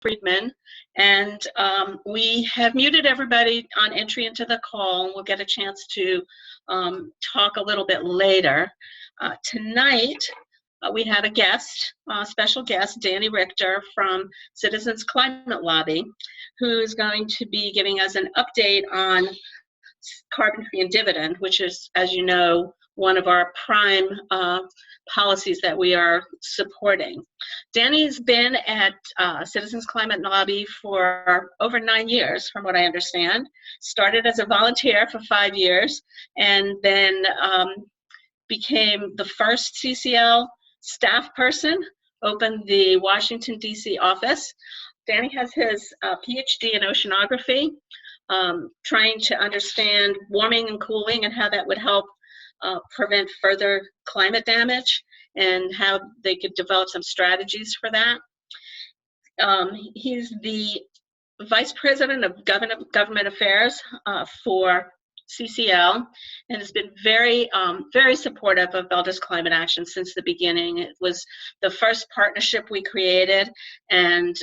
Friedman, and we have muted everybody on entry into the call, and we'll get a chance to talk a little bit later. Tonight, we have a guest, special guest, Danny Richter from Citizens Climate Lobby, who's going to be giving us an update on carbon fee and dividend, which is, as you know, one of our prime policies that we are supporting. Danny's been at Citizens Climate Lobby for over 9 years, from what I understand. Started as a volunteer for 5 years, and then became the first CCL staff person, opened the Washington, D.C. office. Danny has his PhD in oceanography, trying to understand warming and cooling and how that would help prevent further climate damage and how they could develop some strategies for that. He's the Vice President of Government Affairs for CCL, and has been very, very supportive of Elders Climate Action since the beginning. It was the first partnership we created, and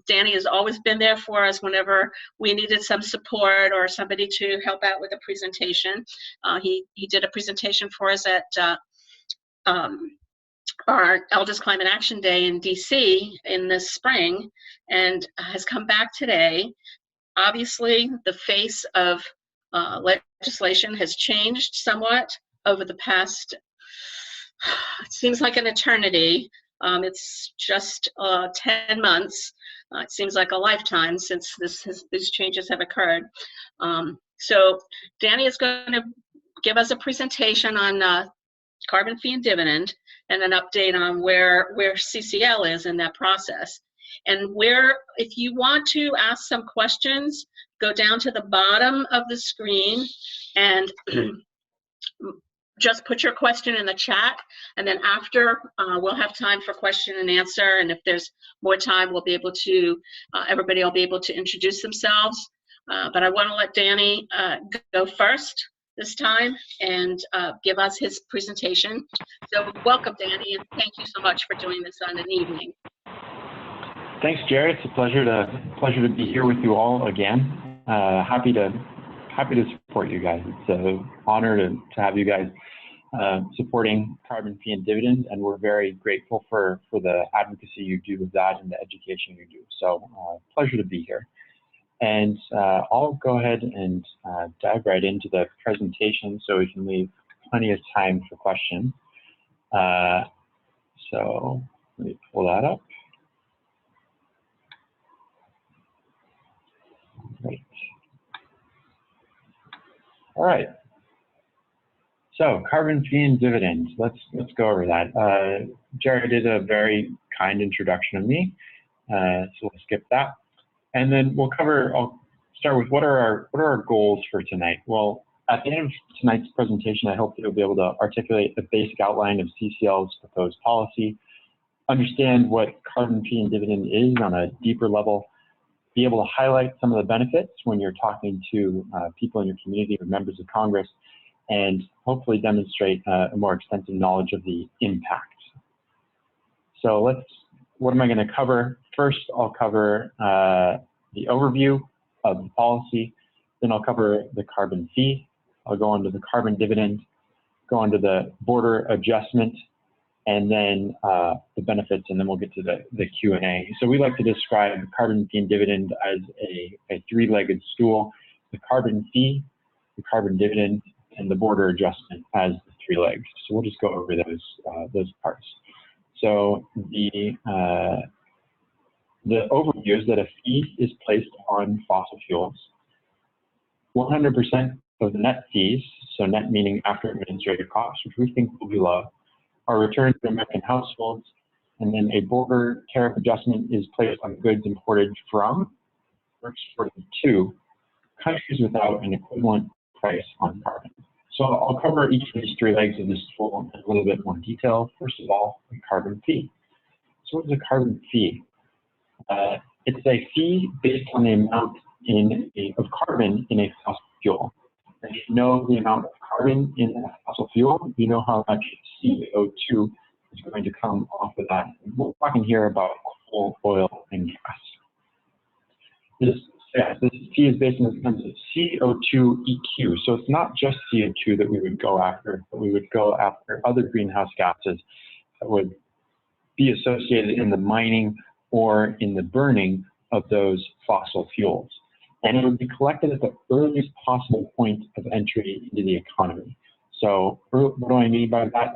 Danny has always been there for us whenever we needed some support or somebody to help out with a presentation. He did a presentation for us at our Elders Climate Action Day in DC in the spring, and has come back today. Obviously, the face of legislation has changed somewhat over the past, it seems like an eternity. It's just 10 months. It seems like a lifetime since these changes have occurred. So Danny is going to give us a presentation on carbon fee and dividend, and an update on where CCL is in that process. And if you want to ask some questions, go down to the bottom of the screen and just put your question in the chat, and then after we'll have time for question and answer, and if there's more time, we'll be able to, everybody will be able to introduce themselves. But I want to let Danny go first this time and give us his presentation. So welcome, Danny, and thank you so much for doing this on an evening. Thanks, Jared. It's a pleasure to be here with you all again. Happy to support you guys. It's an honor to have you guys supporting carbon fee and dividend, and we're very grateful for the advocacy you do with that and the education you do. So pleasure to be here. And I'll go ahead and dive right into the presentation so we can leave plenty of time for questions. So let me pull that up. Great. All right. So carbon fee and dividend. Let's go over that. Jared did a very kind introduction of me, so we'll skip that. And then I'll start with what are our goals for tonight? Well, at the end of tonight's presentation, I hope that you'll be able to articulate a basic outline of CCL's proposed policy, understand what carbon fee and dividend is on a deeper level, be able to highlight some of the benefits when you're talking to people in your community or members of Congress, and hopefully demonstrate a more extensive knowledge of the impact. So what am I going to cover? First, I'll cover the overview of the policy, then I'll cover the carbon fee, I'll go on to the carbon dividend, go on to the border adjustment, and then the benefits, and then we'll get to the Q&A. So we like to describe the carbon fee and dividend as a three-legged stool: the carbon fee, the carbon dividend, and the border adjustment as the three legs. So we'll just go over those parts. So the overview is that a fee is placed on fossil fuels. 100% of the net fees, so net meaning after administrative costs, which we think will be low, are returned to American households, and then a border tariff adjustment is placed on goods imported from or exported to countries without an equivalent price on carbon. So I'll cover each of these three legs of this stool in a little bit more detail. First of all, the carbon fee. So what is a carbon fee? It's a fee based on the amount of carbon in a fossil fuel. And if you know the amount of carbon in that fossil fuel, you know how much CO2 is going to come off of that. We're talking here about coal, oil, and gas. this fee is based on the terms of CO2 EQ. So it's not just CO2 that we would go after, but we would go after other greenhouse gases that would be associated in the mining or in the burning of those fossil fuels. And it would be collected at the earliest possible point of entry into the economy. So what do I mean by that?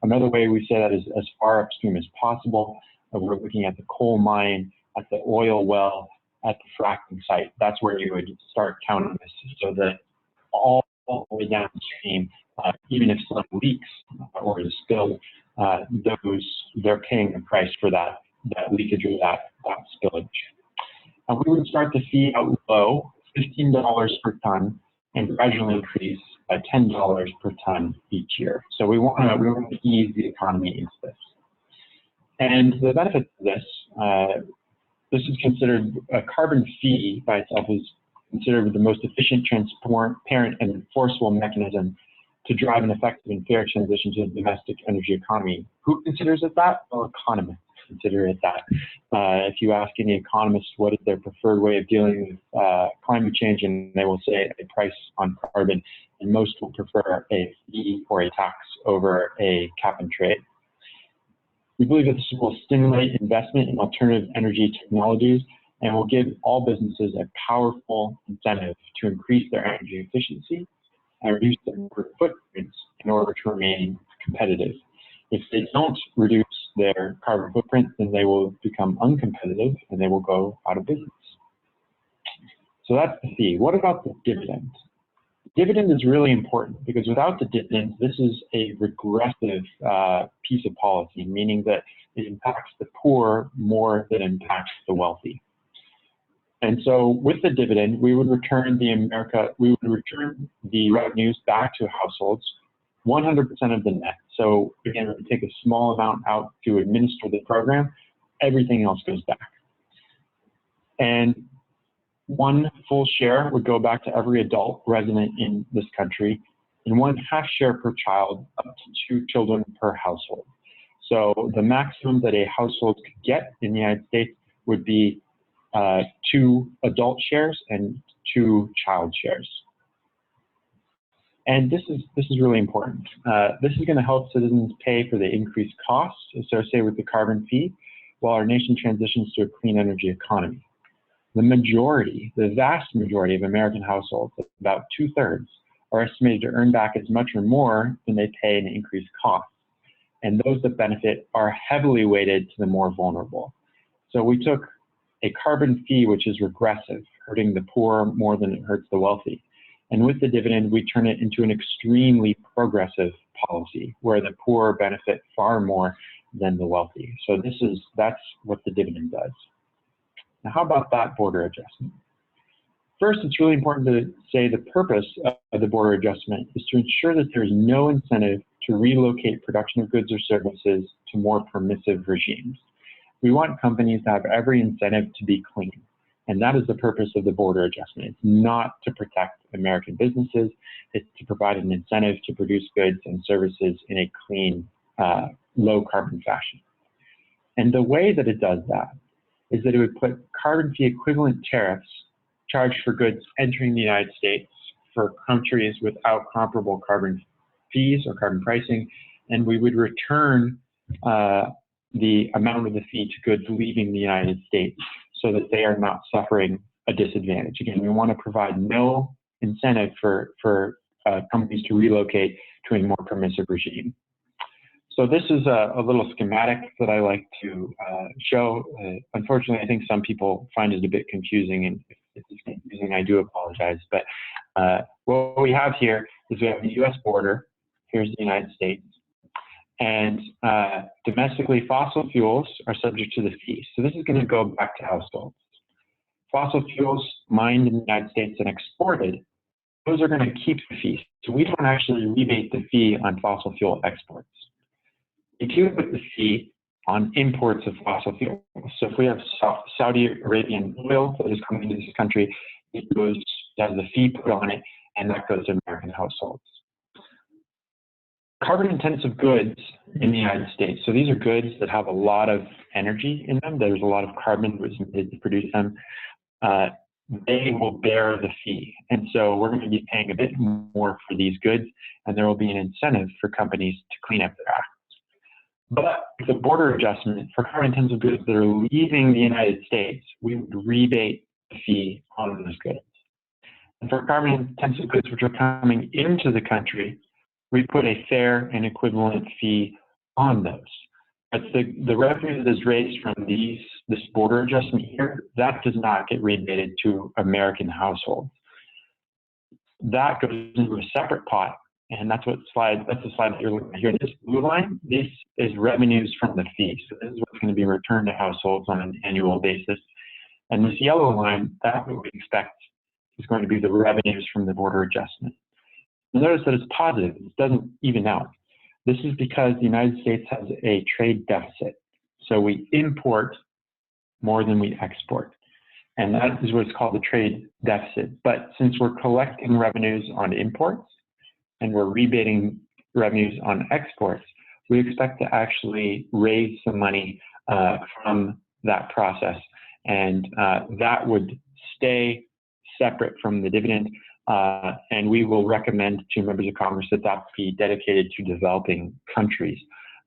Another way we say that is as far upstream as possible. We're looking at the coal mine, at the oil well, at the fracking site. That's where you would start counting this, so that all the way downstream, even if some leaks or is spilled, they're paying the price for that leakage or that spillage. We would start the fee out low, $15 per ton, and gradually increase by $10 per ton each year. So we want to ease the economy into this. And the benefit of this, this is considered a carbon fee by itself is considered the most efficient, transparent, and enforceable mechanism to drive an effective and fair transition to the domestic energy economy. Who considers it that? Well, economists consider it that. If you ask any economist what is their preferred way of dealing with climate change, and they will say a price on carbon, and most will prefer a fee or a tax over a cap and trade. We believe that this will stimulate investment in alternative energy technologies and will give all businesses a powerful incentive to increase their energy efficiency and reduce their footprints in order to remain competitive. If they don't reduce their carbon footprint, then they will become uncompetitive and they will go out of business. So that's the fee. What about the dividend? Dividend is really important because without the dividend, this is a regressive piece of policy, meaning that it impacts the poor more than it impacts the wealthy. And so with the dividend, we would return the revenues back to households, 100% of the net. So again, we take a small amount out to administer the program, everything else goes back. And one full share would go back to every adult resident in this country, and 1/2 share per child, up to 2 children per household. So the maximum that a household could get in the United States would be 2 adult shares and 2 child shares. And this is really important. This is going to help citizens pay for the increased costs associated with the carbon fee while our nation transitions to a clean energy economy. The vast majority of American households, about 2/3, are estimated to earn back as much or more than they pay in increased costs. And those that benefit are heavily weighted to the more vulnerable. So we took a carbon fee, which is regressive, hurting the poor more than it hurts the wealthy. And with the dividend, we turn it into an extremely progressive policy where the poor benefit far more than the wealthy. So that's what the dividend does. Now, how about that border adjustment? First, it's really important to say the purpose of the border adjustment is to ensure that there's no incentive to relocate production of goods or services to more permissive regimes. We want companies to have every incentive to be clean, and that is the purpose of the border adjustment. It's not to protect American businesses, it's to provide an incentive to produce goods and services in a clean, low carbon fashion. And the way that it does that is that it would put carbon fee equivalent tariffs charged for goods entering the United States for countries without comparable carbon fees or carbon pricing, and we would return the amount of the fee to goods leaving the United States so that they are not suffering a disadvantage. Again, we want to provide no incentive for companies to relocate to a more permissive regime. So this is a little schematic that I like to show. Unfortunately, I think some people find it a bit confusing, and if it's confusing, I do apologize. But what we have here is we have the US border. Here's the United States. And domestically, fossil fuels are subject to the fee. So this is going to go back to households. Fossil fuels mined in the United States and exported, those are going to keep the fee. So we don't actually rebate the fee on fossil fuel exports. We do put the fee on imports of fossil fuels. So if we have Saudi Arabian oil that is coming into this country, it has the fee put on it, and that goes to American households. Carbon-intensive goods in the United States. So these are goods that have a lot of energy in them. There's a lot of carbon that was needed to produce them. they will bear the fee. And so we're going to be paying a bit more for these goods, and there will be an incentive for companies to clean up their act. But the border adjustment for carbon-intensive goods that are leaving the United States, we would rebate the fee on those goods. And for carbon-intensive goods which are coming into the country, we put a fair and equivalent fee on those. But the revenue that is raised from this border adjustment here, that does not get rebated to American households. That goes into a separate pot, and that's the slide that you're looking at here. This blue line, this is revenues from the fee. So this is what's going to be returned to households on an annual basis. And this yellow line, that's what we expect is going to be the revenues from the border adjustment. Notice that it's positive, it doesn't even out. This is because the United States has a trade deficit. So we import more than we export. And that is what's called the trade deficit. But since we're collecting revenues on imports and we're rebating revenues on exports, we expect to actually raise some money from that process. And that would stay separate from the dividend. And we will recommend to members of Congress that that be dedicated to developing countries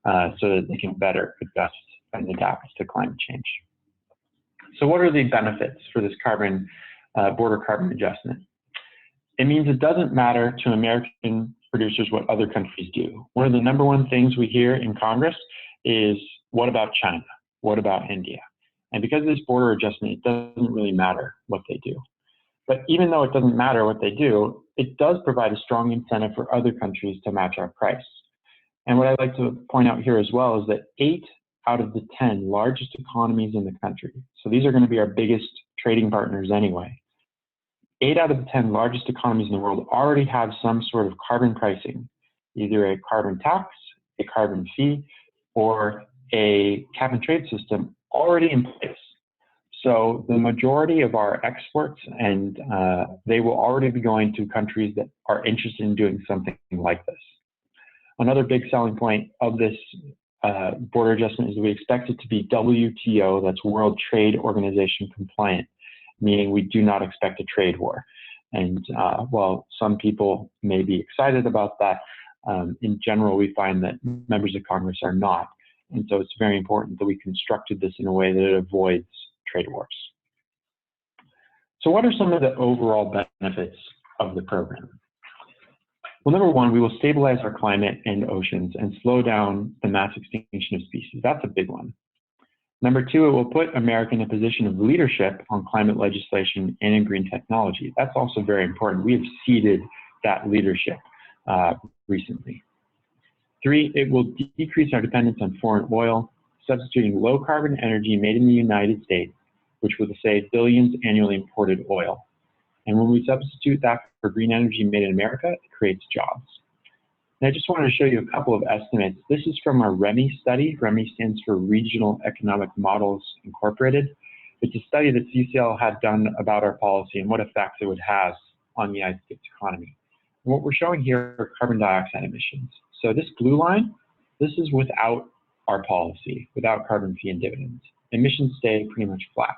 so that they can better adjust and adapt to climate change. So what are the benefits for this border carbon adjustment? It means it doesn't matter to American producers what other countries do. One of the #1 things we hear in Congress is, what about China? What about India? And because of this border adjustment, it doesn't really matter what they do. But even though it doesn't matter what they do, it does provide a strong incentive for other countries to match our price. And what I'd like to point out here as well is that 8 out of the 10 largest economies in the country, so these are going to be our biggest trading partners anyway, 8 out of the 10 largest economies in the world already have some sort of carbon pricing, either a carbon tax, a carbon fee, or a cap and trade system already in place. So the majority of our exports, and they will already be going to countries that are interested in doing something like this. Another big selling point of this border adjustment is that we expect it to be WTO, that's World Trade Organization compliant, meaning we do not expect a trade war. And while some people may be excited about that, in general, we find that members of Congress are not. And so it's very important that we constructed this in a way that it avoids trade wars. So what are some of the overall benefits of the program? Well, #1, we will stabilize our climate and oceans and slow down the mass extinction of species. That's a big one. #2, it will put America in a position of leadership on climate legislation and in green technology. That's also very important. We have ceded that leadership recently. 3, it will decrease our dependence on foreign oil, substituting low carbon energy made in the United States, which will save billions annually imported oil. And when we substitute that for green energy made in America, it creates jobs. And I just wanted to show you a couple of estimates. This is from our REMI study. REMI stands for Regional Economic Models Incorporated. It's a study that CCL had done about our policy and what effects it would have on the United States economy. And what we're showing here are carbon dioxide emissions. So this blue line, this is without our policy, without carbon fee and dividends. Emissions stay pretty much flat.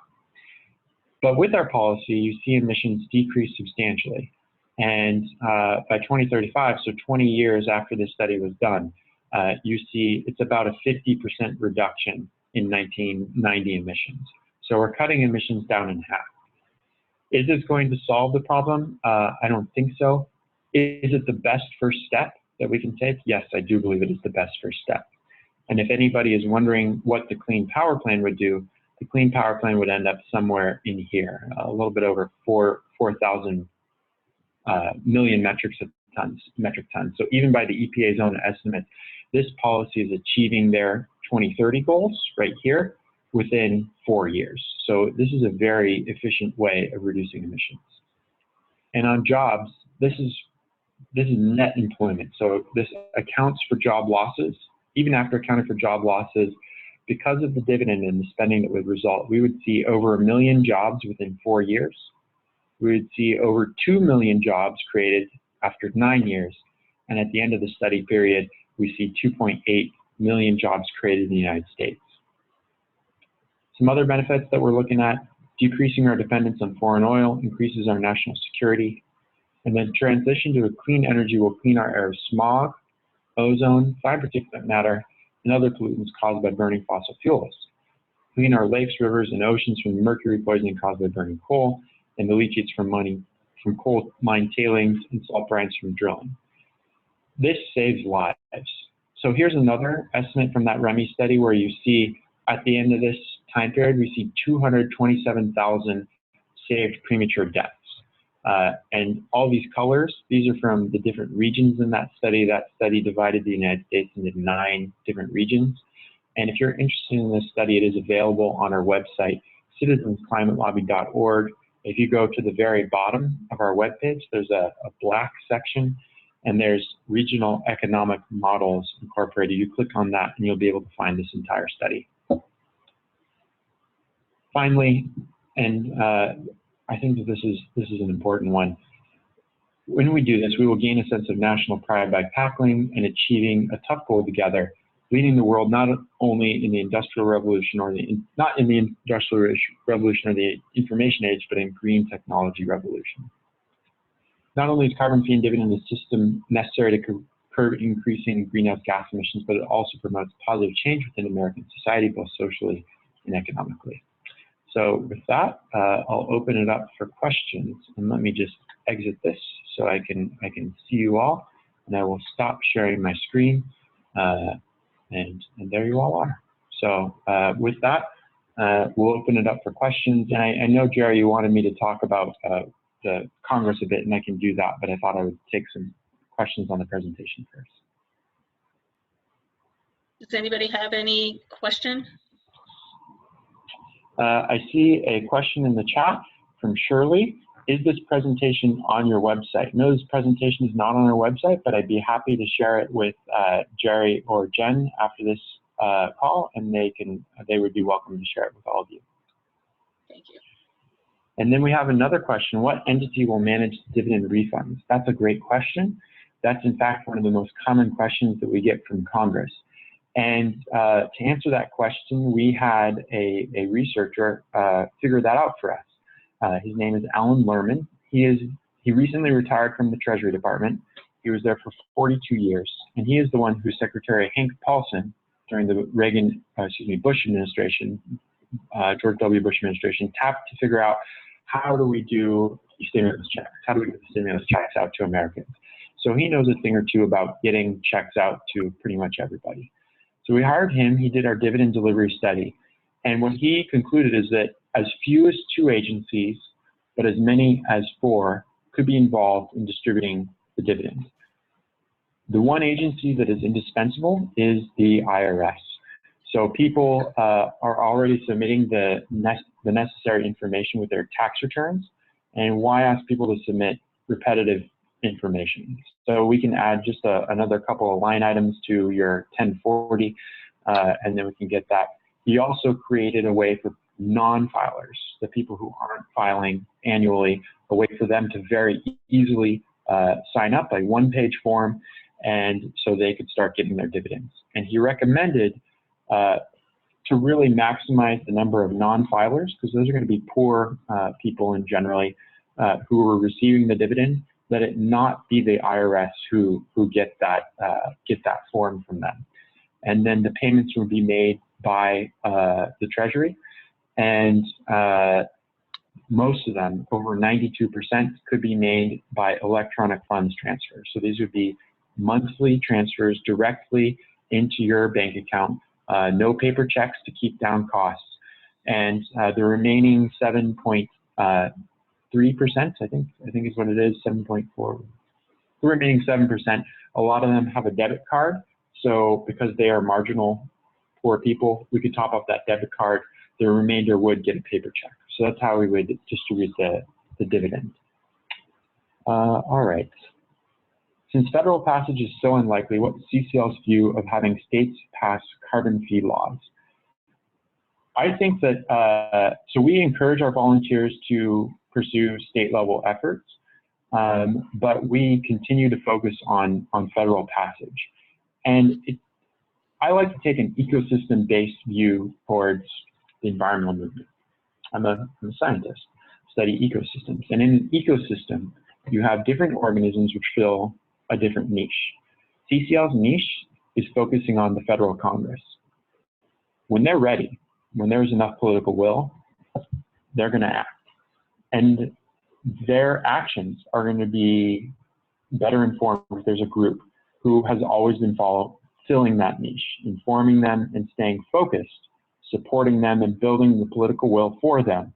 But with our policy, you see emissions decrease substantially. And by 2035, so 20 years after this study was done, you see it's about a 50% reduction in 1990 emissions. So we're cutting emissions down in half. Is this going to solve the problem? I don't think so. Is it the best first step that we can take? Yes, I do believe it is the best first step. And if anybody is wondering what the Clean Power Plan would do, the Clean Power Plan would end up somewhere in here, a little bit over 4,000 million metric tons. So even by the EPA's own estimate, this policy is achieving their 2030 goals right here within 4 years. So this is a very efficient way of reducing emissions. And on jobs, this is net employment. So this accounts for job losses. Even after accounting for job losses, because of the dividend and the spending that would result, we would see over 1 million jobs within 4 years. We would see over 2 million jobs created after 9 years. And at the end of the study period, we see 2.8 million jobs created in the United States. Some other benefits that we're looking at, Decreasing our dependence on foreign oil increases our national security. And then transition to a clean energy will clean our air of smog, ozone, fine particulate matter, and other pollutants caused by burning fossil fuels. Clean our lakes, rivers, and oceans from the mercury poisoning caused by burning coal, and the leachates from coal mine tailings and salt brines from drilling. This saves lives. So here's another estimate from that REMI study where you see at the end of this time period, we see 227,000 saved premature deaths. And all these colors, these are from the different regions in that study. That study divided the United States into 9 different regions. And if you're interested in this study, it is available on our website, citizensclimatelobby.org. If you go to the very bottom of our webpage, there's a black section, and there's regional economic models incorporated. You click on that, and you'll be able to find this entire study. Finally, and I think that this is an important one. When we do this, we will gain a sense of national pride by tackling and achieving a tough goal together, leading the world not only in the industrial revolution or not in the industrial revolution or the information age, but in green technology revolution. Not only is carbon fee and dividend a system necessary to curb increasing greenhouse gas emissions, but it also promotes positive change within American society, both socially and economically. So with that, I'll open it up for questions, and let me just exit this so I can see you all, and I will stop sharing my screen, and there you all are. So with that, we'll open it up for questions. And I know, Jerry, you wanted me to talk about the Congress a bit, and I can do that, but I thought I would take some questions on the presentation first. Does anybody have any question? I see a question in the chat from Shirley. Is this presentation on your website? No, this presentation is not on our website, but I'd be happy to share it with Jerry or Jen after this call, and they would be welcome to share it with all of you. Thank you. And then we have another question. What entity will manage dividend refunds? That's a great question. That's in fact one of the most common questions that we get from Congress. And to answer that question, we had a researcher figure that out for us. His name is Alan Lerman. He recently retired from the Treasury Department. He was there for 42 years, and he is the one who Secretary Hank Paulson during the Bush administration, George W. Bush administration, tapped to figure out how do we do stimulus checks? How do we get the stimulus checks out to Americans? So he knows a thing or two about getting checks out to pretty much everybody. So we hired him. He did our dividend delivery study. And what he concluded is that as few as 2 agencies, but as many as 4 could be involved in distributing the dividend. The one agency that is indispensable is the IRS. So people are already submitting the necessary information with their tax returns. And why ask people to submit repetitive information? So we can add just another couple of line items to your 1040, and then we can get that. He also created a way for non-filers, the people who aren't filing annually, a way for them to very easily sign up, a one-page form, and so they could start getting their dividends. And he recommended to really maximize the number of non-filers, because those are going to be poor people and generally who are receiving the dividend, let it not be the IRS who get that form from them. And then the payments would be made by the Treasury, and most of them, over 92%, could be made by electronic funds transfer. So these would be monthly transfers directly into your bank account, no paper checks to keep down costs. And the remaining 7.3%, I think is what it is, 7.4. The remaining 7%, a lot of them have a debit card. So because they are marginal poor people, we could top up that debit card. The remainder would get a paper check. So that's how we would distribute the dividend. All right. Since federal passage is so unlikely, what's CCL's view of having states pass carbon fee laws? I think that, so we encourage our volunteers to pursue state level efforts, but we continue to focus on federal passage. And I like to take an ecosystem-based view towards the environmental movement. I'm a scientist, study ecosystems. And in an ecosystem, you have different organisms which fill a different niche. CCL's niche is focusing on the federal Congress. When they're ready, when there's enough political will, they're going to act. And their actions are going to be better informed if there's a group who has always been filling that niche, informing them and staying focused, supporting them and building the political will for them,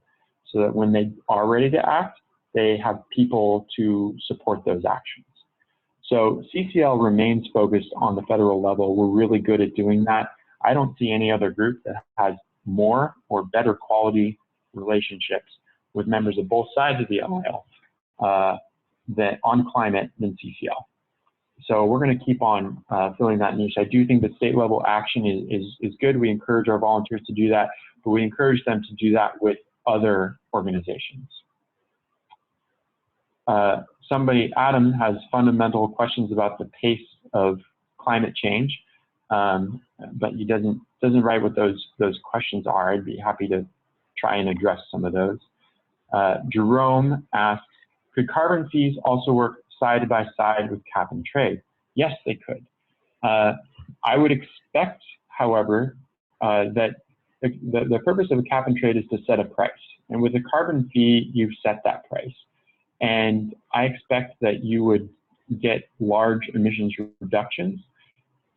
so that when they are ready to act, they have people to support those actions. So CCL remains focused on the federal level. We're really good at doing that. I don't see any other group that has more or better quality relationships with members of both sides of the aisle on climate than CCL. So we're going to keep on filling that niche. I do think that state level action is good. We encourage our volunteers to do that, but we encourage them to do that with other organizations. Adam has fundamental questions about the pace of climate change, but he doesn't write what those questions are. I'd be happy to try and address some of those. Jerome asks, could carbon fees also work side by side with cap and trade? Yes, they could. I would expect, however, that the purpose of a cap and trade is to set a price. And with a carbon fee, you've set that price. And I expect that you would get large emissions reductions.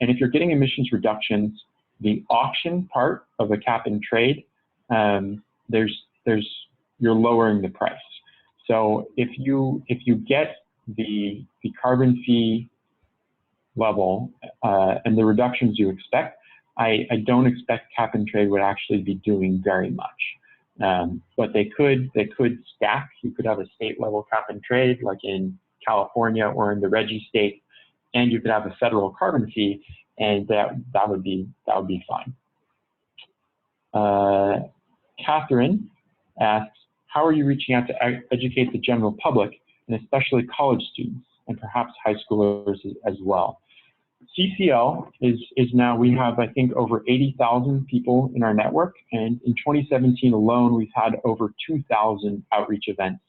And if you're getting emissions reductions, the auction part of a cap and trade, you're lowering the price. So if you get the carbon fee level and the reductions you expect, I don't expect cap and trade would actually be doing very much. But they could stack. You could have a state level cap and trade like in California or in the RGGI state, and you could have a federal carbon fee, and that would be fine. Catherine asks, how are you reaching out to educate the general public, and especially college students and perhaps high schoolers as well? CCL is now, we have, I think, over 80,000 people in our network. And in 2017 alone, we've had over 2,000 outreach events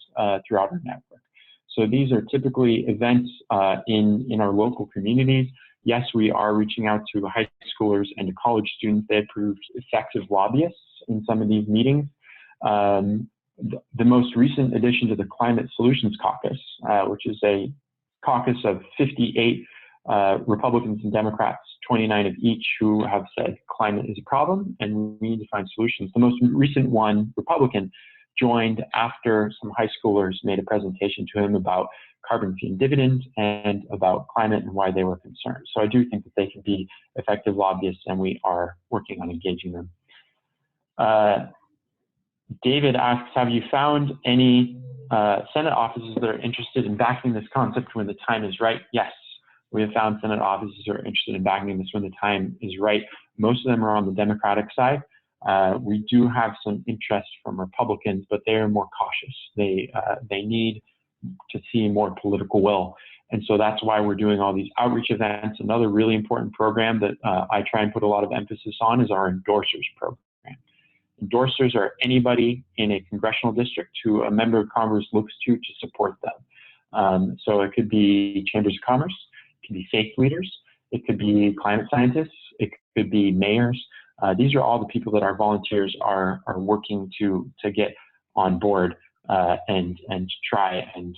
throughout our network. So these are typically events in our local communities. Yes, we are reaching out to high schoolers and to college students. They have proved effective lobbyists in some of these meetings. The most recent addition to the Climate Solutions Caucus, which is a caucus of 58 Republicans and Democrats, 29 of each, who have said climate is a problem and we need to find solutions. The most recent one, Republican, joined after some high schoolers made a presentation to him about carbon fee and dividend and about climate and why they were concerned. So I do think that they can be effective lobbyists, and we are working on engaging them. David asks, have you found any Senate offices that are interested in backing this concept when the time is right? Yes, we have found Senate offices who are interested in backing this when the time is right. Most of them are on the Democratic side. We do have some interest from Republicans, but they are more cautious. They need to see more political will. And so that's why we're doing all these outreach events. Another really important program that I try and put a lot of emphasis on is our endorsers program. Endorsers are anybody in a congressional district who a member of Congress looks to support them. So it could be chambers of commerce, it could be faith leaders, it could be climate scientists, it could be mayors. These are all the people that our volunteers are working to get on board and try and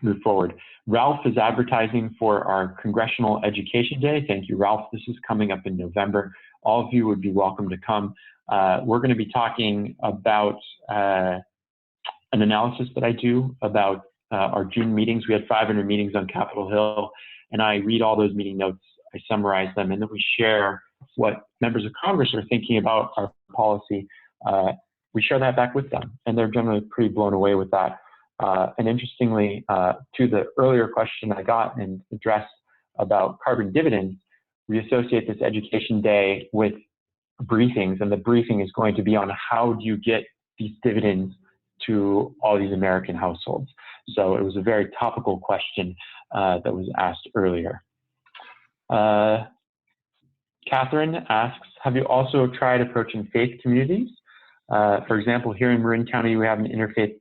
move forward. Ralph is advertising for our Congressional Education Day. Thank you, Ralph. This is coming up in November. All of you would be welcome to come. We're going to be talking about an analysis that I do about our June meetings. We had 500 meetings on Capitol Hill, and I read all those meeting notes, I summarize them, and then we share what members of Congress are thinking about our policy. We share that back with them, and they're generally pretty blown away with that. And interestingly, to the earlier question I got and addressed about carbon dividends, we associate this education day with briefings, and the briefing is going to be on how do you get these dividends to all these American households. So it was a very topical question that was asked earlier. Catherine asks, have you also tried approaching faith communities? For example, here in Marin County, we have an interfaith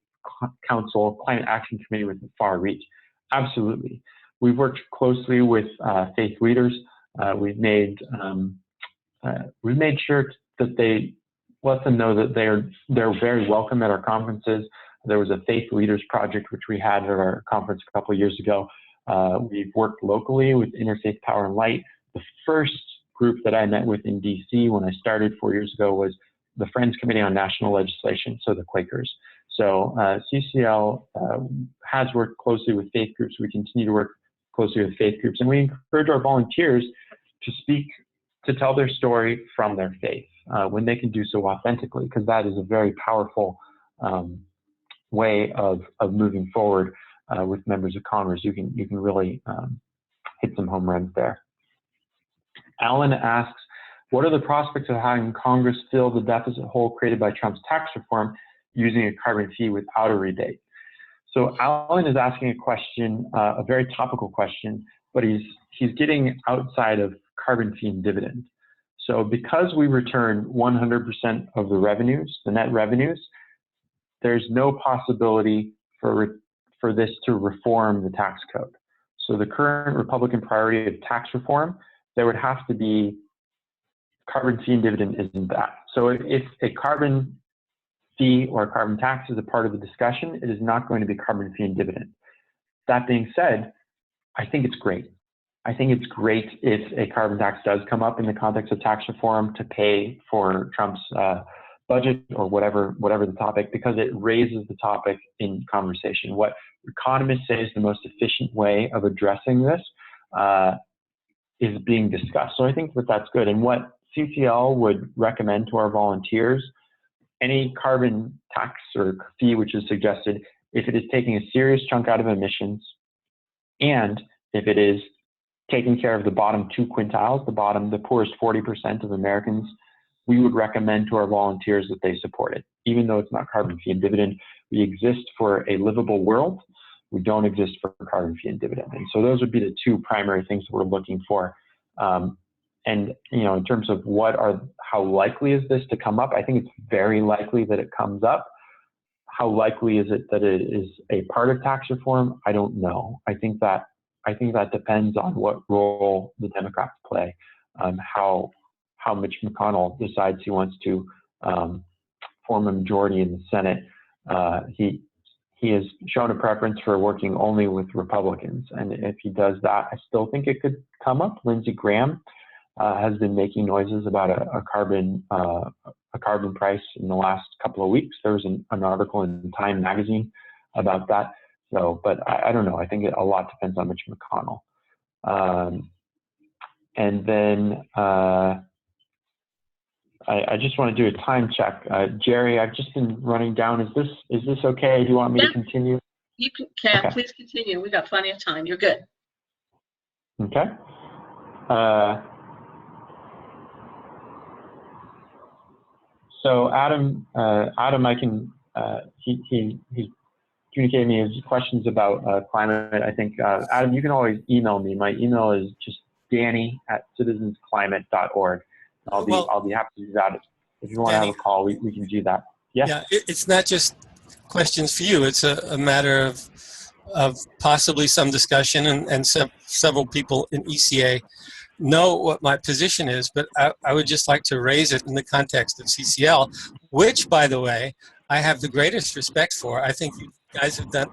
council climate action committee with the far reach. Absolutely. We've worked closely with faith leaders. We've made sure that they let them know that they're very welcome at our conferences. There was a faith leaders project which we had at our conference a couple of years ago. We've worked locally with Interfaith Power and Light. The first group that I met with in DC when I started 4 years ago was the Friends Committee on National Legislation, so the Quakers. So CCL has worked closely with faith groups. We continue to work closely with faith groups, and we encourage our volunteers to speak, to tell their story from their faith when they can do so authentically, because that is a very powerful way of moving forward with members of Congress. You can really hit some home runs there. Alan asks, what are the prospects of having Congress fill the deficit hole created by Trump's tax reform using a carbon fee without a rebate? So Alan is asking a question, a very topical question, but he's getting outside of carbon fee and dividend. So because we return 100% of the revenues, the net revenues, there's no possibility for this to reform the tax code. So the current Republican priority of tax reform, there would have to be carbon fee and dividend isn't that. So if a carbon fee or a carbon tax is a part of the discussion, it is not going to be carbon fee and dividend. That being said, I think it's great. I think it's great if a carbon tax does come up in the context of tax reform to pay for Trump's budget or whatever the topic, because it raises the topic in conversation. What economists say is the most efficient way of addressing this is being discussed. So I think that that's good. And what CCL would recommend to our volunteers, any carbon tax or fee which is suggested, if it is taking a serious chunk out of emissions, and if it is taking care of the bottom 2 quintiles, the poorest 40% of Americans, we would recommend to our volunteers that they support it. Even though it's not carbon fee and dividend, we exist for a livable world. We don't exist for carbon fee and dividend. And so those would be the 2 primary things that we're looking for. And in terms of how likely is this to come up? I think it's very likely that it comes up. How likely is it that it is a part of tax reform? I don't know. I think that depends on what role the Democrats play, how Mitch McConnell decides he wants to form a majority in the Senate. He has shown a preference for working only with Republicans, and if he does that, I still think it could come up. Lindsey Graham has been making noises about a carbon price in the last couple of weeks. There was an article in Time magazine about that. So, but I don't know. I think a lot depends on Mitch McConnell. And then I just want to do a time check. Jerry, I've just been running down. Is this okay? Do you want me to continue? You can. Okay. Please continue. We got plenty of time. You're good. Okay. So Adam, I can. He communicated me his questions about climate. I think Adam, you can always email me. My email is just danny@citizensclimate.org. I'll be happy to do that. If you want to have a call, we can do that. Yes? Yeah, it's not just questions for you. It's a matter of possibly some discussion, and several people in ECA know what my position is, but I would just like to raise it in the context of CCL, which, by the way, I have the greatest respect for. I think you guys have done,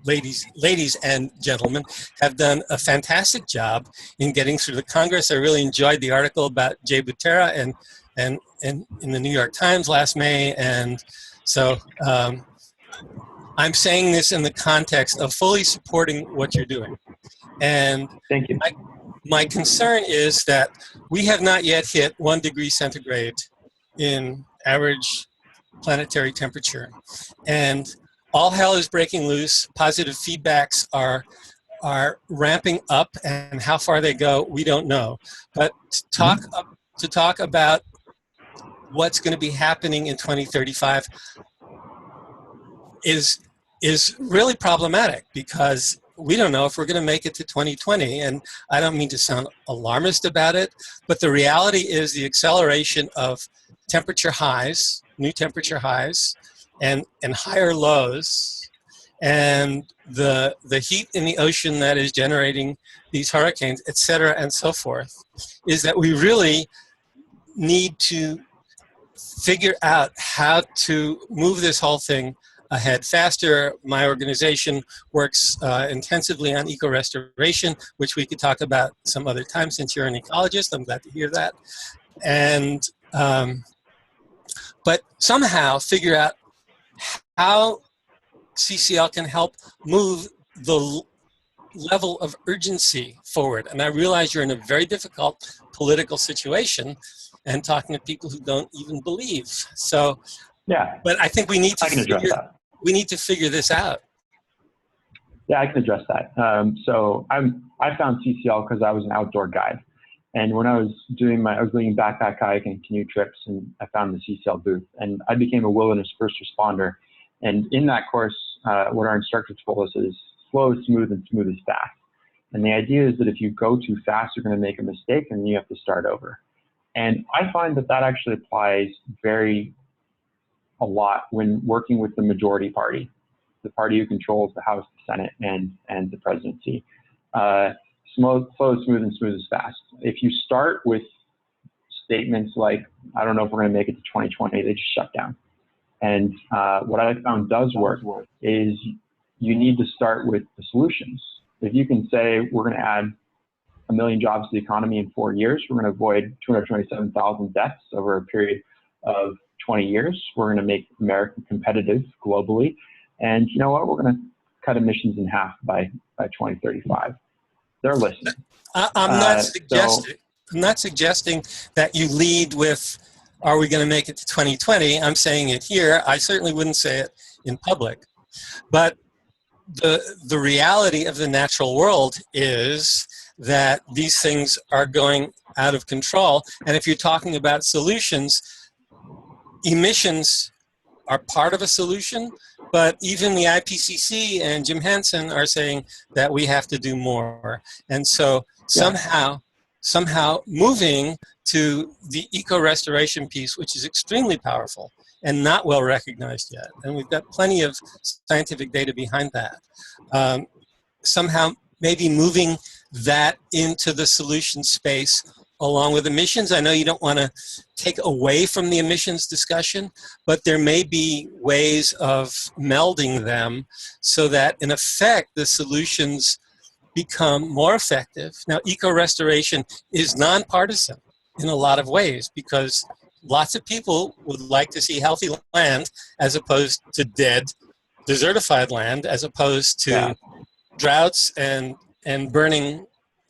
ladies and gentlemen, have done a fantastic job in getting through the Congress. I really enjoyed the article about Jay Butera and in the New York Times last May, and so I'm saying this in the context of fully supporting what you're doing. And thank you. My concern is that we have not yet hit 1 degree centigrade in average planetary temperature, and all hell is breaking loose. Positive feedbacks are ramping up, and how far they go, we don't know. But to talk about what's going to be happening in 2035 is really problematic, because we don't know if we're going to make it to 2020. And I don't mean to sound alarmist about it, but the reality is the acceleration of temperature highs, new temperature highs, and higher lows, and the heat in the ocean that is generating these hurricanes, et cetera, and so forth, is that we really need to figure out how to move this whole thing ahead faster. My organization works intensively on eco-restoration, which we could talk about some other time since you're an ecologist. I'm glad to hear that. And but somehow figure out how CCL can help move the level of urgency forward. And I realize you're in a very difficult political situation and talking to people who don't even believe. So, yeah, but I think we need to we need to figure this out. Yeah, I can address that. So I found CCL because I was an outdoor guide. And when I was doing I was doing backpack kayak and canoe trips, and I found the CCL booth, and I became a wilderness first responder. And in that course, what our instructors told us is slow is smooth and smooth is fast. And the idea is that if you go too fast, you're going to make a mistake and you have to start over. And I find that that actually applies a lot when working with the majority party, the party who controls the House, the Senate, and the presidency. Slow is smooth and smooth is fast. If you start with statements like, I don't know if we're going to make it to 2020, they just shut down. And what I found does work is you need to start with the solutions. If you can say we're going to add 1 million jobs to the economy in 4 years, we're going to avoid 227,000 deaths over a period of 20 years, we're going to make America competitive globally, and you know what, we're going to cut emissions in half by 2035. They're listening. I'm not suggesting that you lead with, are we going to make it to 2020? I'm saying it here. I certainly wouldn't say it in public. But the reality of the natural world is that these things are going out of control. And if you're talking about solutions, emissions are part of a solution, but even the IPCC and Jim Hansen are saying that we have to do more. And so somehow moving to the eco-restoration piece, which is extremely powerful and not well recognized yet, and we've got plenty of scientific data behind that, somehow maybe moving that into the solution space along with emissions. I know you don't want to take away from the emissions discussion, but there may be ways of melding them so that in effect the solutions become more effective. Now, eco-restoration is nonpartisan in a lot of ways because lots of people would like to see healthy land as opposed to dead, desertified land, as opposed to droughts and burning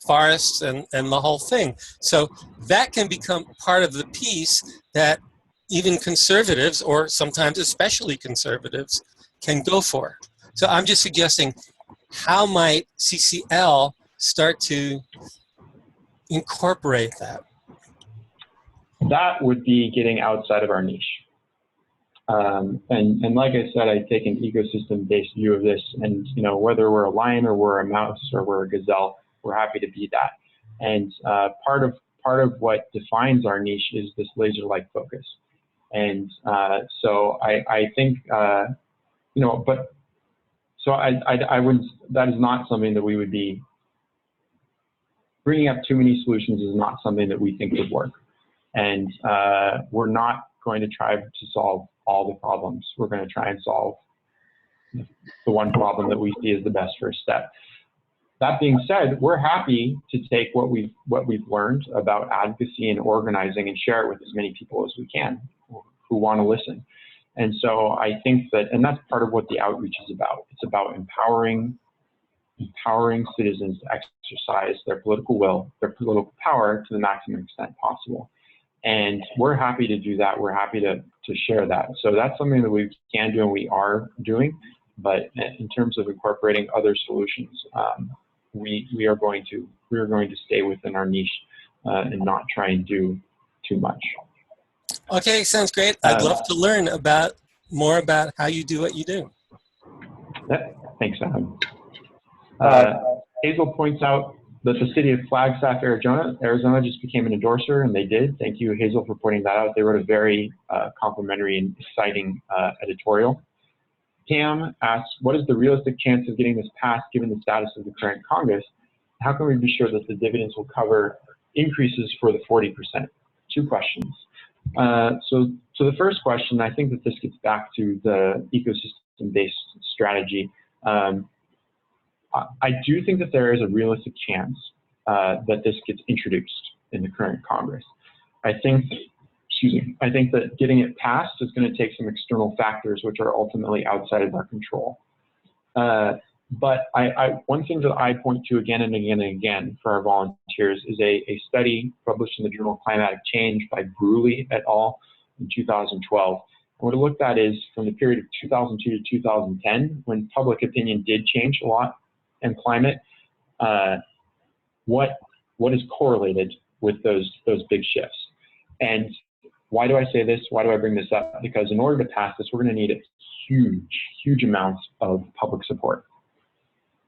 forests and the whole thing. So that can become part of the piece that even conservatives, or sometimes especially conservatives, can go for. So I'm just suggesting, how might CCL start to incorporate that? That would be getting outside of our niche. And like I said, I take an ecosystem-based view of this, and you know, whether we're a lion or we're a mouse or we're a gazelle, we're happy to be that. And part of what defines our niche is this laser-like focus. And so I think you know, but so I wouldn't. That is not something that we would be bringing up. Too many solutions is not something that we think would work. And we're not going to try to solve all the problems. We're going to try and solve the one problem that we see as the best first step. That being said, we're happy to take what we've learned about advocacy and organizing and share it with as many people as we can who want to listen. And so I think that, and that's part of what the outreach is about. It's about empowering citizens to exercise their political will, their political power to the maximum extent possible. And we're happy to do that. We're happy to share that. So that's something that we can do and we are doing. But in terms of incorporating other solutions, we are going to stay within our niche and not try and do too much. Okay, sounds great. I'd love to learn more about how you do what you do. Thanks, Adam. Hazel points out that the city of Flagstaff, Arizona just became an endorser, and they did. Thank you, Hazel, for pointing that out. They wrote a very complimentary and exciting editorial. Pam asks, what is the realistic chance of getting this passed given the status of the current Congress? How can we be sure that the dividends will cover increases for the 40%? Two questions. So the first question, I think that this gets back to the ecosystem-based strategy. I do think that there is a realistic chance that this gets introduced in the current Congress. I think that getting it passed is going to take some external factors which are ultimately outside of our control. But one thing that I point to again and again and again for our volunteers is a study published in the journal Climatic Change by Bruley et al. In 2012. And what it looked at is from the period of 2002 to 2010, when public opinion did change a lot in climate, what is correlated with those big shifts. And why do I say this? Why do I bring this up? Because in order to pass this, we're going to need huge amounts of public support.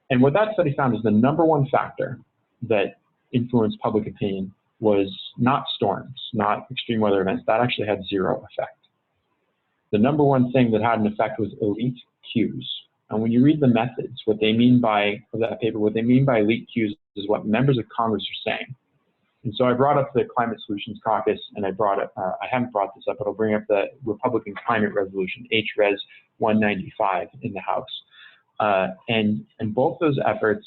And what that study found is the #1 factor that influenced public opinion was not storms, not extreme weather events. That actually had zero effect. The #1 thing that had an effect was elite cues. And when you read the methods, what they mean by that paper, what they mean by elite cues is what members of Congress are saying. And so I brought up the Climate Solutions Caucus, and I haven't brought this up, but I'll bring up the Republican Climate Resolution, HRES 195 in the House. And both those efforts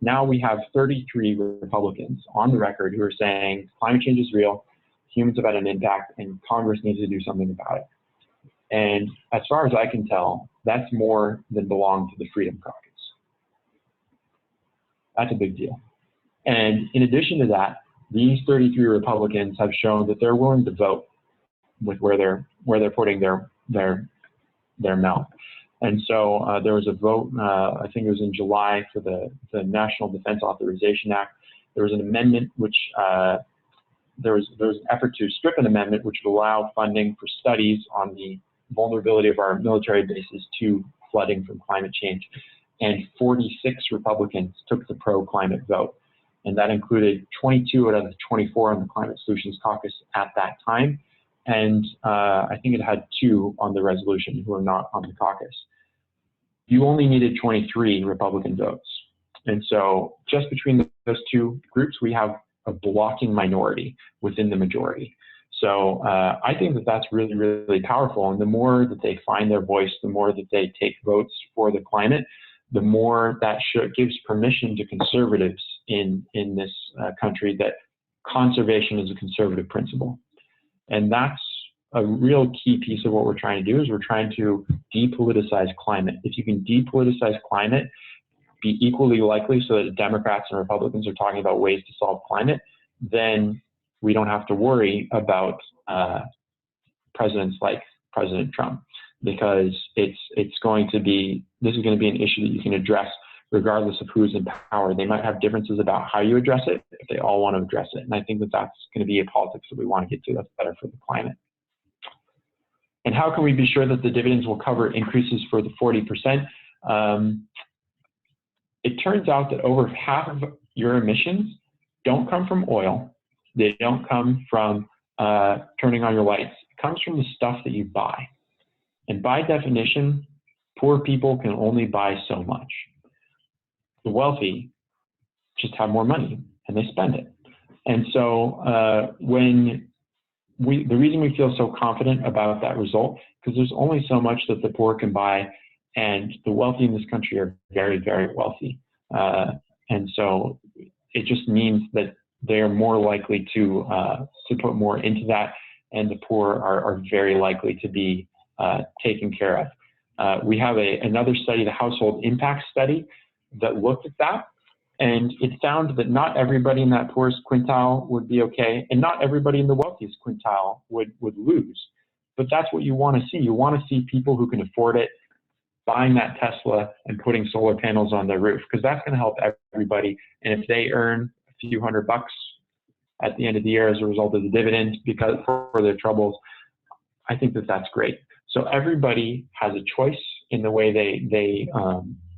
now we have 33 Republicans on the record who are saying climate change is real, humans have had an impact, and Congress needs to do something about it. And as far as I can tell, that's more than belong to the Freedom Caucus. That's a big deal. And in addition to that, these 33 Republicans have shown that they're willing to vote with where they're putting their mouth. And so there was a vote, I think it was in July, for the National Defense Authorization Act. There was an amendment which there was an effort to strip an amendment which would allow funding for studies on the vulnerability of our military bases to flooding from climate change. And 46 Republicans took the pro-climate vote. And that included 22 out of the 24 on the Climate Solutions Caucus at that time. And I think it had 2 on the resolution who are not on the caucus. You only needed 23 Republican votes. And so just between those two groups, we have a blocking minority within the majority. So I think that that's really, really powerful. And the more that they find their voice, the more that they take votes for the climate, the more that gives permission to conservatives in this country that conservation is a conservative principle. And that's a real key piece of what we're trying to do is we're trying to depoliticize climate. If you can depoliticize climate, be equally likely so that Democrats and Republicans are talking about ways to solve climate, then we don't have to worry about presidents like President Trump, because this is going to be an issue that you can address regardless of who's in power. They might have differences about how you address it, but they all want to address it. And I think that that's going to be a politics that we want to get to that's better for the climate. And how can we be sure that the dividends will cover increases for the 40%? It turns out that over half of your emissions don't come from oil. They don't come from turning on your lights. It comes from the stuff that you buy. And by definition, poor people can only buy so much. The wealthy just have more money and they spend it. And so the reason we feel so confident about that result, because there's only so much that the poor can buy, and the wealthy in this country are very, very wealthy. And so it just means that they are more likely to put more into that, and the poor are very likely to be taken care of. We have another study, the Household Impact Study, that looked at that, and it found that not everybody in that poorest quintile would be okay, and not everybody in the wealthiest quintile would lose. But that's what you want to see. You want to see people who can afford it buying that Tesla and putting solar panels on their roof, because that's going to help everybody. And if they earn a few $100 at the end of the year as a result of the dividend because for their troubles, I think that that's great. So everybody has a choice in the way they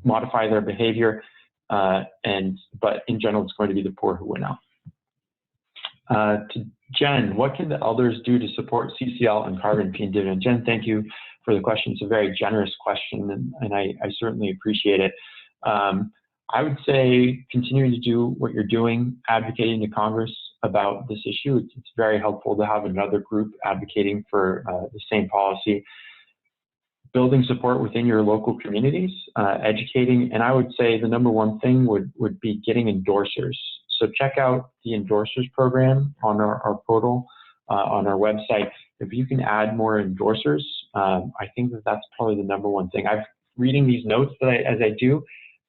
modify their behavior. but in general, it's going to be the poor who win out. To Jen, what can the elders do to support CCL and Carbon Fee Dividend? Jen, thank you for the question. It's a very generous question, and I certainly appreciate it. I would say continuing to do what you're doing, advocating to Congress about this issue. It's very helpful to have another group advocating for the same policy. Building support within your local communities, educating, and I would say the number one thing would be getting endorsers. So check out the endorsers program on our portal, on our website. If you can add more endorsers, I think that's probably the number one thing. I'm reading these notes as I do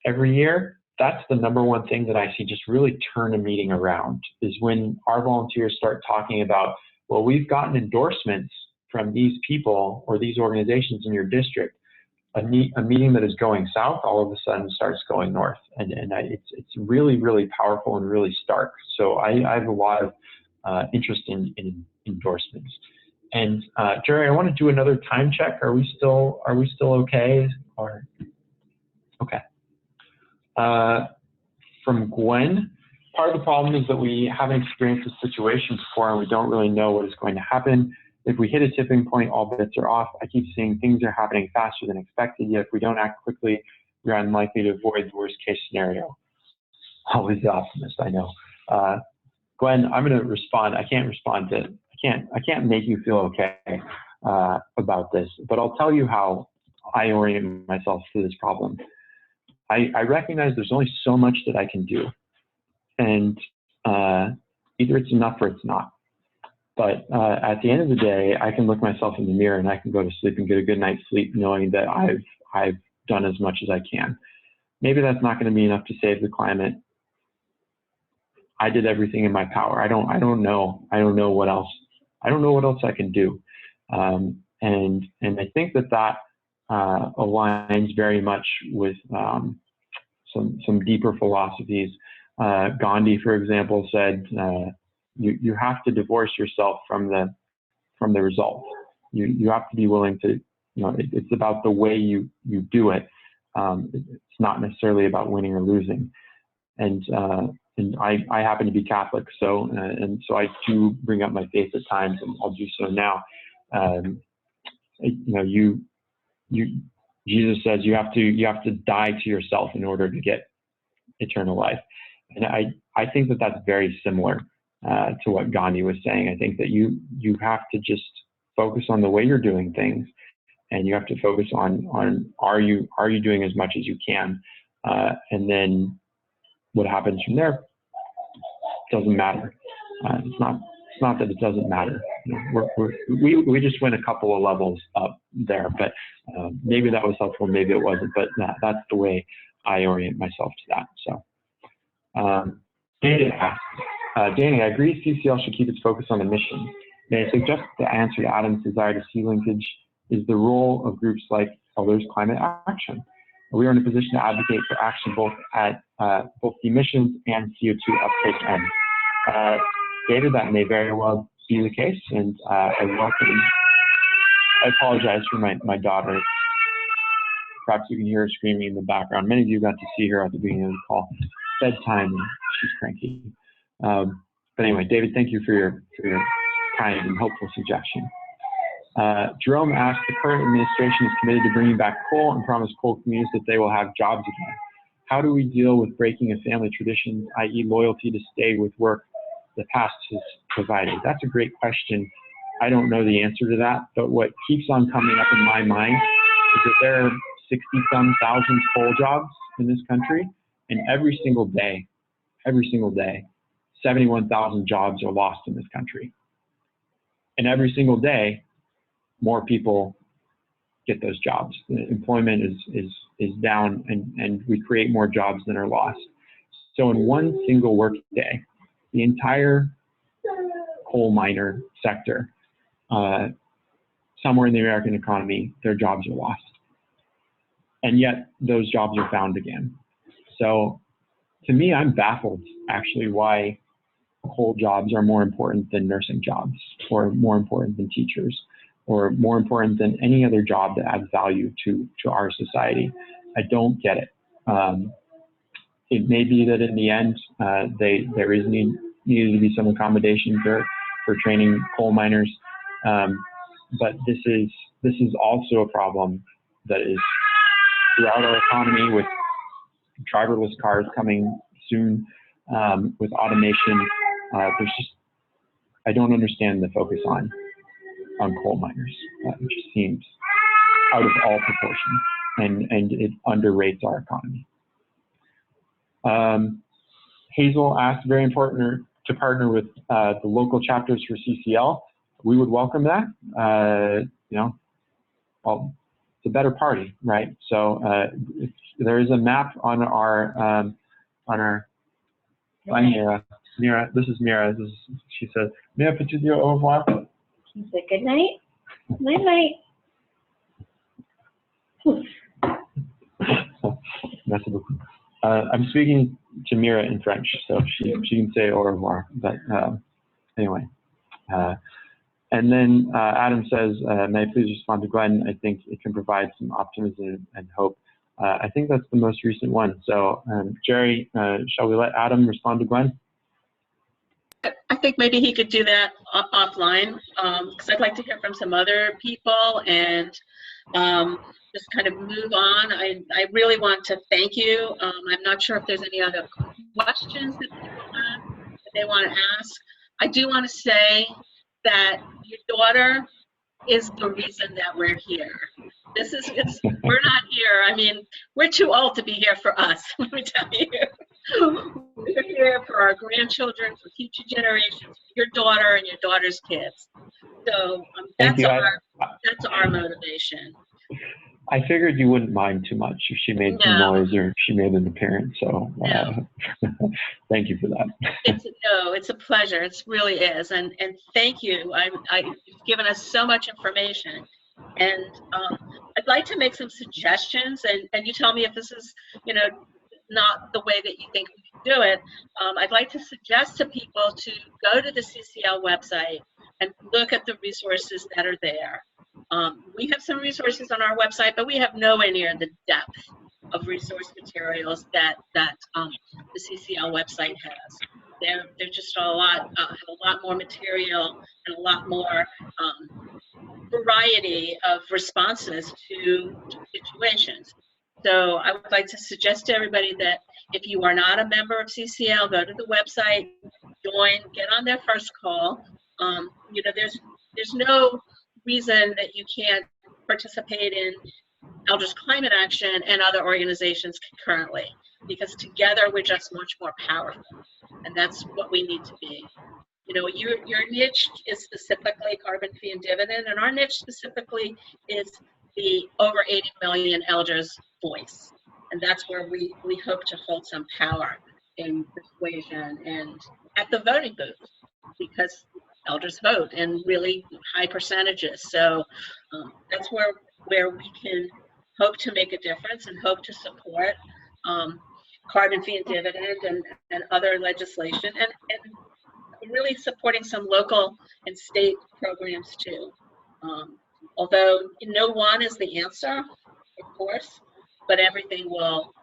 every year. That's the number one thing that I see just really turn a meeting around, is when our volunteers start talking about, well, we've gotten endorsements from these people or these organizations in your district. A meeting that is going south all of a sudden starts going north, and it's really, really powerful and really stark. So I have a lot of interest in endorsements. And Jerry, I want to do another time check. Are we still okay? Or okay. From Gwen, part of the problem is that we haven't experienced this situation before, and we don't really know what is going to happen. If we hit a tipping point, all bets are off. I keep seeing things are happening faster than expected, yet if we don't act quickly, we're unlikely to avoid the worst case scenario. Always the optimist, I know. Gwen, I'm going to respond. I can't make you feel okay about this, but I'll tell you how I orient myself to this problem. I recognize there's only so much that I can do, and either it's enough or it's not. But at the end of the day, I can look myself in the mirror and I can go to sleep and get a good night's sleep knowing that I've done as much as I can. Maybe that's not going to be enough to save the climate. I did everything in my power. I don't know. I don't know what else. I don't know what else I can do. And I think that aligns very much with some deeper philosophies. Gandhi, for example, said, you have to divorce yourself from the result. You have to be willing to, it's about the way you do it. It's not necessarily about winning or losing. And I happen to be Catholic, so I do bring up my faith at times, and I'll do so now. Jesus says you have to die to yourself in order to get eternal life, and I think that that's very similar to what Gandhi was saying. I think that you have to just focus on the way you're doing things, and you have to focus on are you doing as much as you can, and then what happens from there doesn't matter. It's not that it doesn't matter. We just went a couple of levels up there, but maybe that was helpful, maybe it wasn't. But that's the way I orient myself to that. So, Danny, I agree CCL should keep its focus on the mission. May I suggest the answer to Adam's desire to see linkage is the role of groups like Elders Climate Action. We are in a position to advocate for action both at both the emissions and CO2 uptake end. David, that may very well be the case, and I apologize for my daughter. Perhaps you can hear her screaming in the background. Many of you got to see her at the beginning of the call. Bedtime, and she's cranky. But anyway, David, thank you for your kind and helpful suggestion. Jerome asked, the current administration is committed to bringing back coal and promised coal communities that they will have jobs again. How do we deal with breaking a family tradition, i.e. loyalty to stay with work the past has provided? That's a great question. I don't know the answer to that, but what keeps on coming up in my mind is that there are 60-some thousand coal jobs in this country, and every single day, 71,000 jobs are lost in this country. And every single day, more people get those jobs. The employment is down, and we create more jobs than are lost. So in one single work day, the entire coal miner sector, somewhere in the American economy, their jobs are lost. And yet those jobs are found again. So to me, I'm baffled actually why coal jobs are more important than nursing jobs, or more important than teachers, or more important than any other job that adds value to our society. I don't get it. it may be that in the end, there is needed to be some accommodation for training coal miners. But this is also a problem that is throughout our economy, with driverless cars coming soon, with automation. There's just, I don't understand the focus on coal miners. It just seems out of all proportion, and it underrates our economy. Hazel asked, very important to partner with the local chapters for CCL. We would welcome that. You know, well, it's a better party, right? So if there is a map on our Mira. This is Mira. She says, "Mira, peux-tu dire au revoir?" She said, "Good night." Night night. Merci beaucoup. I'm speaking to Mira in French, so she can say au revoir. But anyway. And then Adam says, may I please respond to Glenn? I think it can provide some optimism and hope. I think that's the most recent one. So Jerry, shall we let Adam respond to Glenn? I think maybe he could do that offline, because I'd like to hear from some other people and just kind of move on. I really want to thank you. I'm not sure if there's any other questions that people have that they want to ask. I do want to say that your daughter is the reason that we're here. We're not here. I mean, we're too old to be here for us, let me tell you. We're here for our grandchildren, for future generations, your daughter and your daughter's kids. So that's our motivation. I figured you wouldn't mind too much if she made some noise or she made an appearance. So thank you for that. It's a pleasure. It really is. And thank you. You've given us so much information. And I'd like to make some suggestions, and you tell me if this is, not the way that you think we can do it. I'd like to suggest to people to go to the CCL website and look at the resources that are there. We have some resources on our website, but we have nowhere near the depth of resource materials that the CCL website has. They're just have a lot more material and a lot more variety of responses to situations. So I would like to suggest to everybody that if you are not a member of CCL, go to the website, join, get on their first call. There's no reason that you can't participate in Elders Climate Action and other organizations concurrently, because together we're just much more powerful, and that's what we need to be. Your niche is specifically carbon fee and dividend, and our niche specifically is the over 80 million elders voice, and that's where we hope to hold some power in persuasion and at the voting booth, because elders vote in really high percentages. So that's where we can hope to make a difference and hope to support carbon fee and dividend and other legislation, and really supporting some local and state programs too. Although no one is the answer, of course, but everything will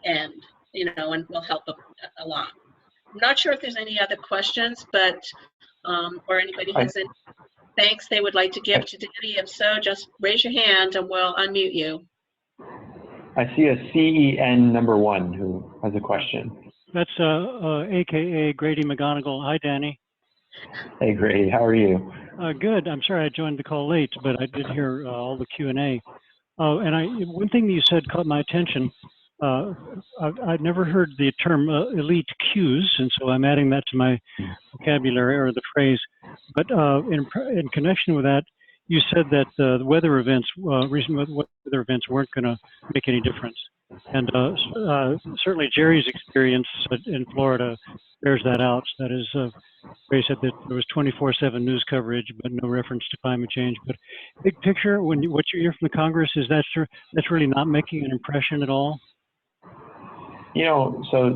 end, and will help a lot. I'm not sure if there's any other questions, but or anybody has any thanks they would like to give to Danny. If so, just raise your hand and we'll unmute you. I see a CEN #1 who has a question. That's AKA Grady McGonigal. Hi, Danny. Hey, Grady. How are you? Good. I'm sorry I joined the call late, but I did hear all the Q&A. And one thing that you said caught my attention. I've never heard the term elite queues, and so I'm adding that to my vocabulary, or the phrase. But in connection with that, you said that the weather events, recent weather events, weren't going to make any difference. And certainly Jerry's experience in Florida bears that out. That is, Ray said that there was 24/7 news coverage, but no reference to climate change. But big picture, what you hear from the Congress, is that's really not making an impression at all? So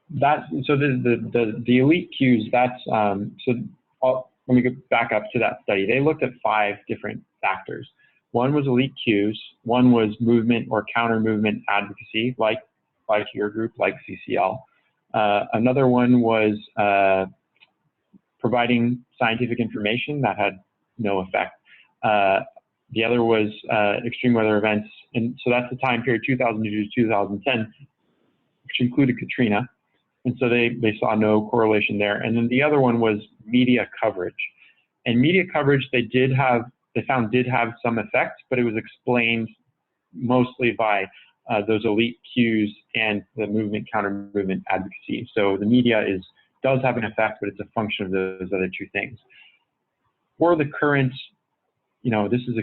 the elite queues, that's let me go back up to that study. They looked at 5 different factors. One was elite queues, one was movement or counter movement advocacy, like apply to your group, like CCL. Another one was providing scientific information that had no effect. The other was extreme weather events, and so that's the time period 2002 to 2010, which included Katrina, and so they saw no correlation there. And then the other one was media coverage, and media coverage they found did have some effect, but it was explained mostly by those elite cues and the movement counter movement advocacy. So the media does have an effect, but it's a function of those other two things. For the current, this is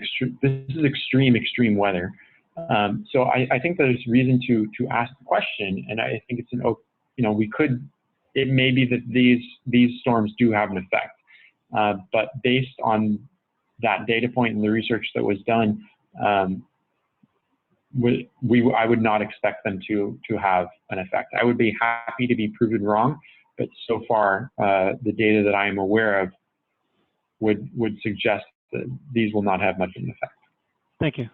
extreme weather. So I think there's reason to ask the question, and I think it's it may be that these storms do have an effect, but based on that data point and the research that was done, I would not expect them to have an effect. I would be happy to be proven wrong, but so far the data that I am aware of would suggest that these will not have much of an effect. Thank you.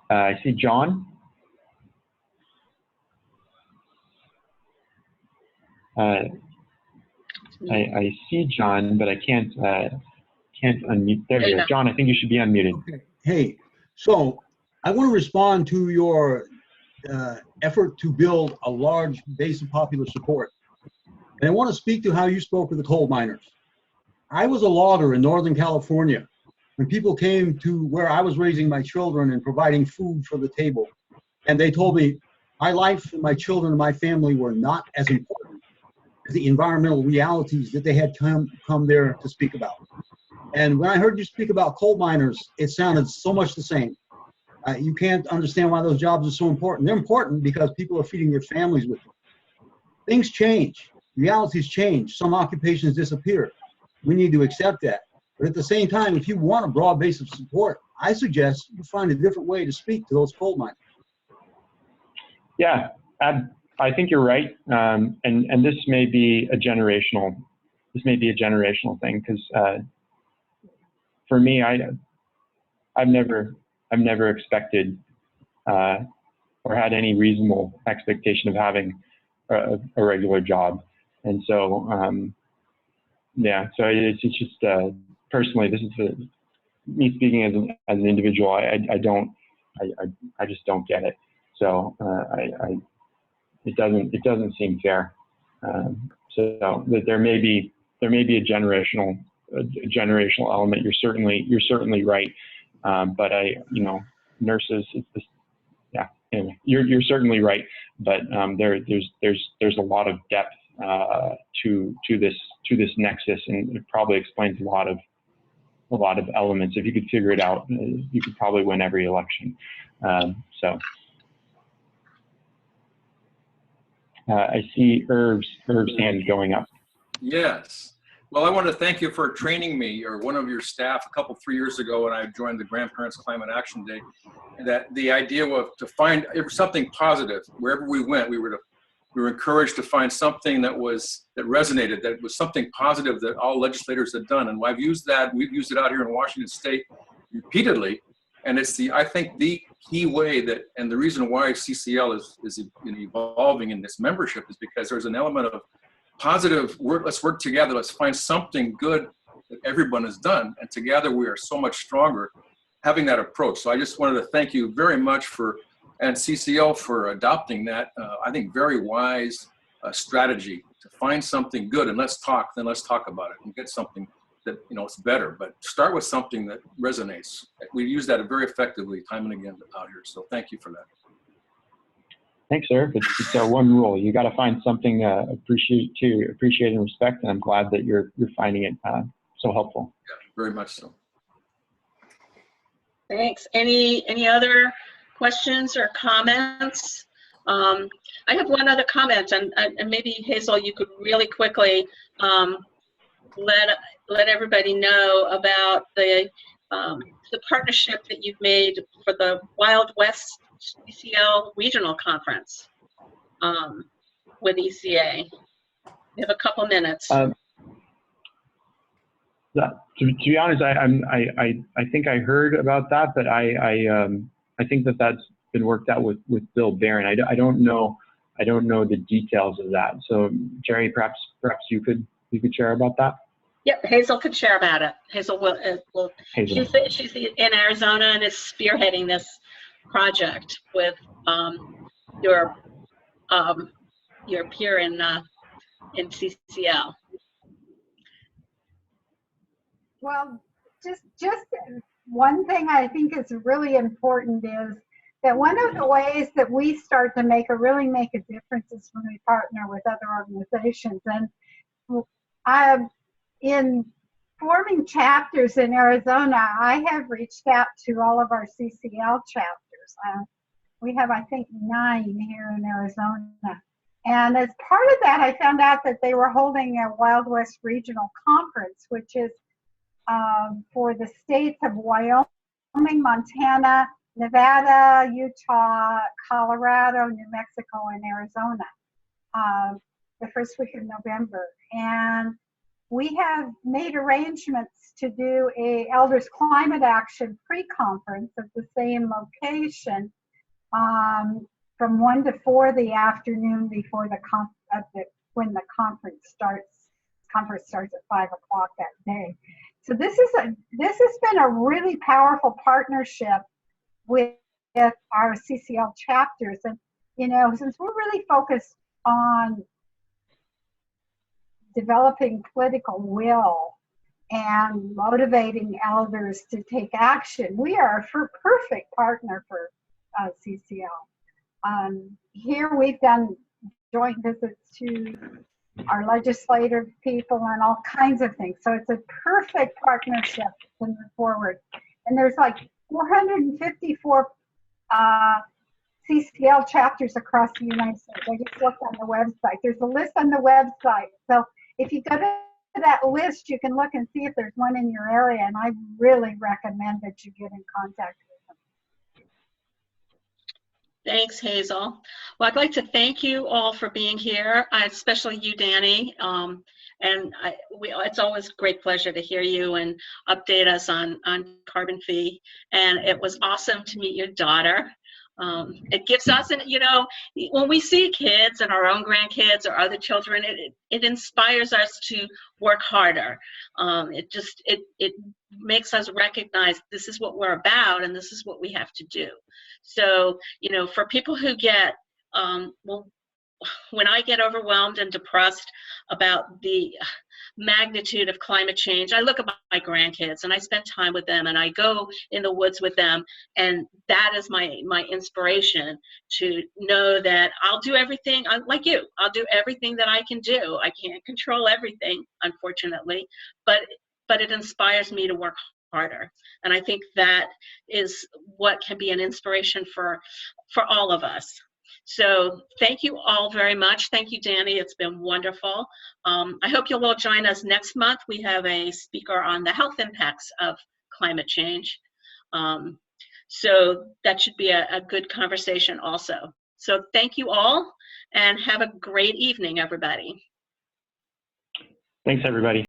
I see John. I see John, but I can't unmute. There you go. John, I think you should be unmuted. Okay. Hey, so I want to respond to your effort to build a large base of popular support. And I want to speak to how you spoke with the coal miners. I was a logger in Northern California when people came to where I was raising my children and providing food for the table. And they told me my life and my children and my family were not as important as the environmental realities that they had come there to speak about. And when I heard you speak about coal miners, it sounded so much the same. You can't understand why those jobs are so important. They're important because people are feeding their families with them. Things change. Realities change. Some occupations disappear. We need to accept that. But at the same time, if you want a broad base of support, I suggest you find a different way to speak to those coal miners. Yeah, I think you're right. And this may be a generational thing, because for me, I've never expected or had any reasonable expectation of having a regular job. And so, yeah, so it's just personally, this is me speaking as an individual. I just don't get it. So it doesn't seem fair. So there may be a generational element. You're certainly right. But nurses, yeah, anyway, you're certainly right. But there's a lot of depth to this nexus, and it probably explains a lot of elements. If you could figure it out, you could probably win every election. So I see Irv's hand going up. Yes. Well, I want to thank you for training me, or one of your staff, 3 years ago when I joined the Grandparents Climate Action Day, that the idea was to find something positive wherever we went. We were encouraged to find something that resonated, that was something positive that all legislators had done. And I've used that. We've used it out here in Washington State repeatedly. And it's I think the key way that, and the reason why CCL is evolving in this membership is because there's an element of positive work. Let's work together. Let's find something good that everyone has done. And together we are so much stronger having that approach. So I just wanted to thank you very much and CCL for adopting that, I think, very wise strategy to find something good, and let's talk about it and get something that, it's better. But start with something that resonates. We use that very effectively time and again out here. So thank you for that. Thanks, sir. It's our one rule. You got to find something appreciate and respect, and I'm glad that you're finding it so helpful. Yeah, very much so. Thanks. Any other questions or comments? I have one other comment, and maybe Hazel, you could really quickly let everybody know about the partnership that you've made for the Wild West CCL Regional Conference with ECA. We have a couple minutes. To be honest, I think I heard about that, but I I think that that's been worked out with Bill Barron. I don't know the details of that. So Jerry, perhaps you could share about that. Yep, Hazel could share about it. Hazel will Hazel. she's in Arizona and is spearheading this project with your peer in CCL. Well, just one thing I think is really important is that one of the ways that we start to really make a difference is when we partner with other organizations. And in forming chapters in Arizona, I have reached out to all of our CCL chapters. We have, I think, 9 here in Arizona. And as part of that, I found out that they were holding a Wild West Regional Conference, which is for the states of Wyoming, Montana, Nevada, Utah, Colorado, New Mexico, and Arizona, the first week of November. And we have made arrangements to do a Elders Climate Action pre-conference at the same location from 1 to 4 the afternoon before when the conference starts. Conference starts at 5 o'clock that day. So this has been a really powerful partnership with our CCL chapters. And, you know, since we're really focused on developing political will and motivating elders to take action, we are a perfect partner for CCL. Here we've done joint visits to our legislative people and all kinds of things. So it's a perfect partnership to move forward. And there's like 454 CCL chapters across the United States. I just looked on the website. There's a list on the website. So if you go to that list, you can look and see if there's one in your area. And I really recommend that you get in contact with them. Thanks, Hazel. Well, I'd like to thank you all for being here, especially you, Danny. It's always a great pleasure to hear you and update us on Carbon Fee. And it was awesome to meet your daughter. It gives us, and you know, when we see kids and our own grandkids or other children, it inspires us to work harder. It makes us recognize this is what we're about and this is what we have to do. So, you know, for people who get, when I get overwhelmed and depressed about the magnitude of climate change, I look at my grandkids and I spend time with them and I go in the woods with them, and that is my inspiration to know that I'll do everything, like you, I'll do everything that I can do. I can't control everything, unfortunately, but it inspires me to work harder. And I think that is what can be an inspiration for all of us. So thank you all very much. Thank you, Danny. It's been wonderful. I hope you'll all join us next month. We have a speaker on the health impacts of climate change. So that should be a good conversation also. So thank you all and have a great evening, everybody. Thanks, everybody.